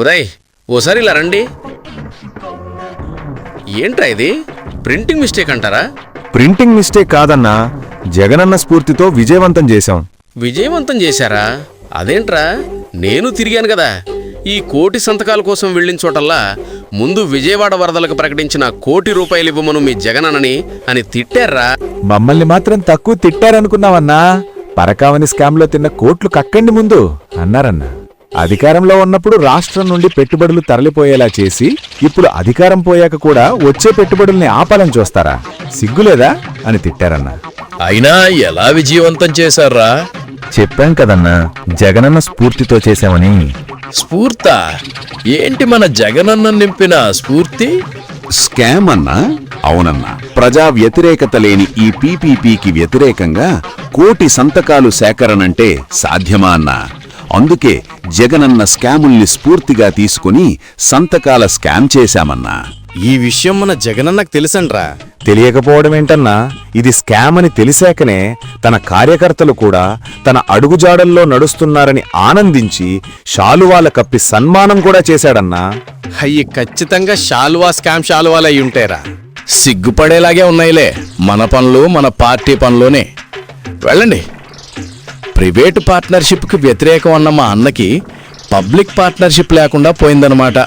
ఉదయ్ ఓసారి ఇలా రండి. ఏంట్రా ఇది? ప్రింటింగ్ మిస్టేక్ అంటారా? ప్రింటింగ్ మిస్టేక్ కాదన్నా, జగనన్న స్ఫూర్తితో విజయవంతం చేశాం. విజయవంతం చేశారా? అదేంట్రా, నేను తిరిగాను కదా. ఈ 1,00,00,000 సంతకాల కోసం వెళ్ళిన చోటల్లా ముందు విజయవాడ వరదలకు ప్రకటించిన ₹1,00,00,000 ఇవ్వమను మీ జగనన్నని అని తిట్టారా? మమ్మల్ని మాత్రం తక్కువ తిట్టారనుకున్నావన్నా. పరకావని స్కామ్లో తిన్న కోట్లు కక్కండి ముందు అన్నారన్నా. అధికారంలో ఉన్నప్పుడు రాష్ట్రం నుండి పెట్టుబడులు తరలిపోయేలా చేసి ఇప్పుడు అధికారం పోయాక కూడా వచ్చే పెట్టుబడుల్ని ఆపాలని చూస్తారా? సిగ్గులేదా అని తిట్టారన్నా. అయినా ఎలా విజయవంతం చేశారా? చెప్పాం కదన్నా, జగనన్న స్ఫూర్తితో చేశామని. స్ఫూర్తా? ఏంటి మన జగనన్న నింపిన స్ఫూర్తి? స్కామ్ అన్నా? అవునన్నా. ప్రజా వ్యతిరేకత లేని ఈ పీపీపీకి వ్యతిరేకంగా 1,00,00,000 సంతకాలు సేకరణంటే సాధ్యమా అన్నా? అందుకే జగనన్న స్కాముల్ని స్ఫూర్తిగా తీసుకుని సంతకాల స్కామ్ చేశామన్నా. ఈ విషయం మన జగనన్నకు తెలుసండ్రా. తెలియకపోవడమేంటన్నా, ఇది స్కామ్ అని తెలిసాకనే తన కార్యకర్తలు కూడా తన అడుగుజాడల్లో నడుస్తున్నారని ఆనందించి శాలువాల కప్పి సన్మానం కూడా చేశాడన్నా. అయ్యి ఖచ్చితంగా శాలువాలు అయి ఉంటారా? సిగ్గుపడేలాగే ఉన్నాయిలే. మన పనులు మన పార్టీ పనులోనే. వెళ్ళండి. ప్రైవేటు పార్ట్నర్షిప్కి వ్యతిరేకం అన్న మా అన్నకి పబ్లిక్ పార్ట్నర్షిప్ లేకుండా పోయిందనమాట.